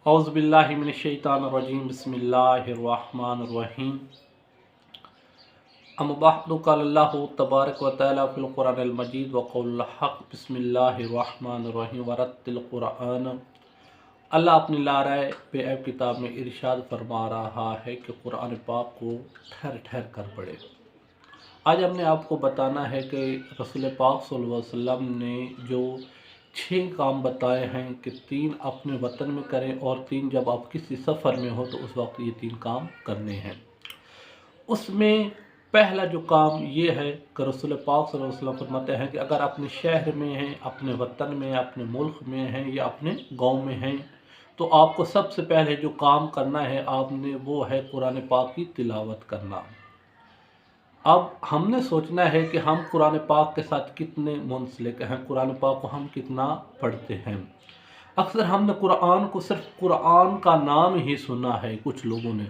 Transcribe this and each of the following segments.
औज़ु बिल्लाहि मिनश्शैतानिर्रजीम बिस्मिल्लाहिर्रहमानिर्रहीम अम्मा बअदु क़ाल अल्लाहु तबारक व तआला फ़िल क़ुरआनिल मजीद व क़ौलुल हक़ बिस्मिल्लाहिर्रहमानिर्रहीम वरत्तिल क़ुरआन। अल्लाह अपनी लाराए बेअब किताब में इरशाद फरमा रहा है कि कुरान पाक को ठहर ठहर कर पढ़े। आज हमने आपको बताना है कि रसूल पाक सल्लल्लाहु अलैहि वसल्लम ने जो 6 काम बताए हैं कि 3 अपने वतन में करें और 3 जब आप किसी सफ़र में हो तो उस वक्त ये 3 काम करने हैं। उसमें पहला जो काम ये है कि रसूल पाक सल्लल्लाहु अलैहि वसल्लम फरमाते हैं कि अगर अपने शहर में हैं, अपने वतन में, अपने मुल्क में हैं या अपने गांव में हैं, तो आपको सबसे पहले जो काम करना है आपने वो है कुरान पाक की तिलावत करना। अब हमने सोचना है कि हम कुरान पाक के साथ कितने मुंसलिक हैं, कुरान पाक को हम कितना पढ़ते हैं। अक्सर हमने कुरान को सिर्फ कुरान का नाम ही सुना है, कुछ लोगों ने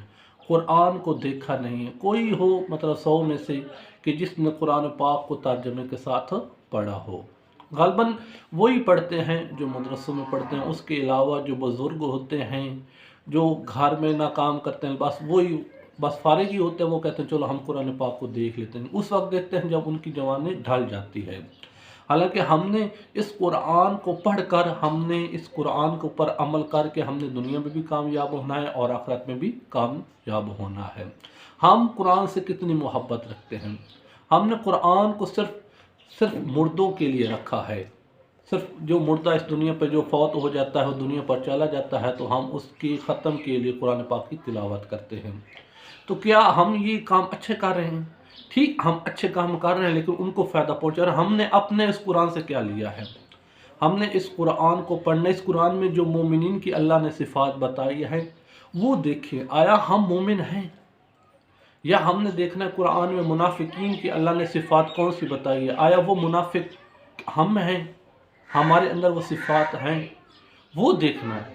कुरान को देखा नहीं है। कोई हो मतलब 100 में से कि जिसने कुरान पाक को तर्जुमे के साथ पढ़ा हो। ग़ालिबन वही पढ़ते हैं जो मदरसों में पढ़ते हैं। उसके अलावा जो बुज़ुर्ग होते हैं, जो घर में ना काम करते हैं, बस फारिग ही होते हैं, वो कहते हैं चलो हम कुरान पाक को देख लेते हैं। उस वक्त देखते हैं जब उनकी जवानी ढल जाती है। हालांकि हमने इस कुरान को पढ़कर, हमने इस कुरान के ऊपर अमल करके हमने दुनिया में भी कामयाब होना है और आखिरत में भी कामयाब होना है। हम कुरान से कितनी मोहब्बत रखते हैं। हमने कुरान को सिर्फ मुर्दों के लिए रखा है। सिर्फ जो मुर्दा इस दुनिया पर जो फौत हो जाता है, वो दुनिया पर चला जाता है, तो हम उसकी ख़त्म के लिए कुरान पाक की तिलावत करते हैं। तो क्या हम ये काम अच्छे कर रहे हैं? ठीक, हम अच्छे काम कर रहे हैं, लेकिन उनको फ़ायदा पहुंचा रहे हैं। हमने अपने इस कुरान से क्या लिया है? हमने इस कुरान को पढ़ना, इस कुरान में जो मोमिनीन की अल्लाह ने सिफ़ात बताई है वो देखें। आया हम मोमिन हैं? या हमने देखना है कुरान में मुनाफिकीन की अल्लाह ने सिफ़ात कौन सी बताई है? आया वो मुनाफिक हम हैं? हमारे अंदर वो सिफ़ात हैं? वो देखना है।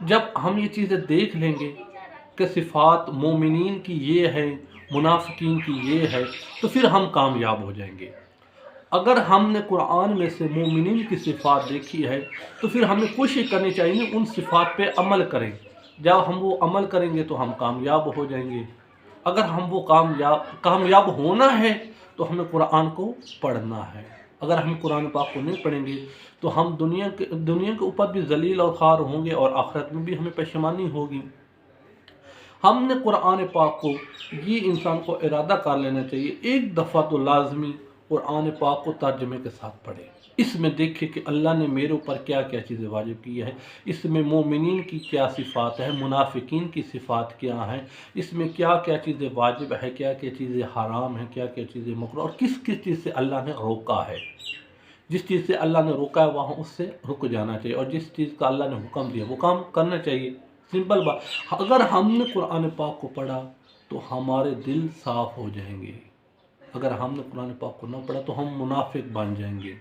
जब हम ये चीज़ें देख लेंगे कि सिफ़ात मोमिनीन की ये है, मुनाफिकीन की ये है, तो फिर हम कामयाब हो जाएंगे। अगर हमने कुरान में से मोमिनीन की सिफ़ात देखी है तो फिर हमें कोशिश करनी चाहिए उन सिफ़ात पे अमल करें। जब हम वो अमल करेंगे तो हम कामयाब हो जाएंगे। अगर हम वो कामयाब होना है तो हमें कुरान को पढ़ना है। अगर हम कुरान पाक को नहीं पढ़ेंगे तो हम दुनिया के ऊपर भी जलील और ख़ार होंगे और आखिरत में भी हमें परेशानी होगी। हमने कुरान पाक को, ये इंसान को इरादा कर लेना चाहिए, एक दफ़ा तो लाजमी कुरान पाक को तर्जुमे के साथ पढ़े। इसमें देखे कि अल्लाह ने मेरे ऊपर क्या क्या चीज़ें वाजिब की है, इसमें मोमिनीन की क्या सिफ़ात है, मुनाफिकीन की सिफ़ात क्या है, इसमें क्या क्या चीज़ें वाजिब है, क्या क्या चीज़ें हराम है, क्या क्या चीज़ें मकरूह, और किस किस चीज़ से अल्लाह ने रोका है। जिस चीज़ से अल्लाह ने रोका है वहाँ उससे रुक जाना चाहिए, और जिस चीज़ का अल्लाह ने हुक्म दिया वो काम करना चाहिए। सिंपल बात। अगर हमने कुरान पाक को पढ़ा तो हमारे दिल साफ़ हो जाएंगे। अगर हमने कुरान पाक को ना पढ़ा तो हम मुनाफिक बन जाएंगे।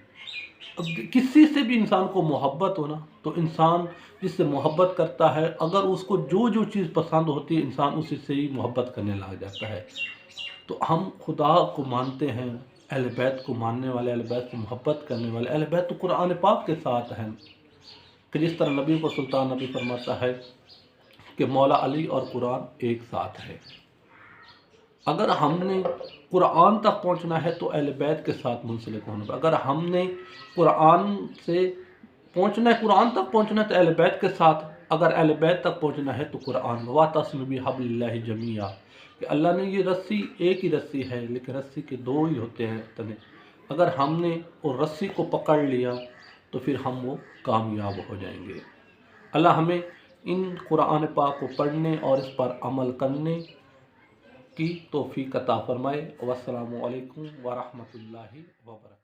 अब किसी से भी इंसान को मोहब्बत हो ना, तो इंसान जिससे मोहब्बत करता है, अगर उसको जो जो चीज़ पसंद होती है इंसान उसी से ही मोहब्बत करने लग जाता है। तो हम खुदा को मानते हैं, अहले बैत को मानने वाले, अहले बैत से मोहब्बत करने वाले, अहले बैत तो कुरान पाक के साथ हैं। कि जिस तरह नबी को सुल्तान नबी फरमाता है कि मौला अली और कुरान एक साथ है। अगर हमने कुरान तक पहुंचना है तो अहले बैत के साथ मुंसलिक होना। अगर हमने कुरान से पहुंचना है, कुरान तक पहुंचना है तो अहले बैत के साथ। अगर अहले बैत तक पहुंचना है तो कुरान वातसिमू बिहब्लिल्लाहि जमीआ, कि अल्लाह ने ये रस्सी एक ही रस्सी है, लेकिन रस्सी के 2 ही होते हैं तने। अगर हमने वो रस्सी को पकड़ लिया तो फिर हम वो कामयाब हो जाएंगे। अल्लाह हमें इन कुरान पाक को पढ़ने और इस पर अमल करने की तौफीक अता फरमाए। वस्सलामु अलैकुम व रहमतुल्लाहि व बरकातहू।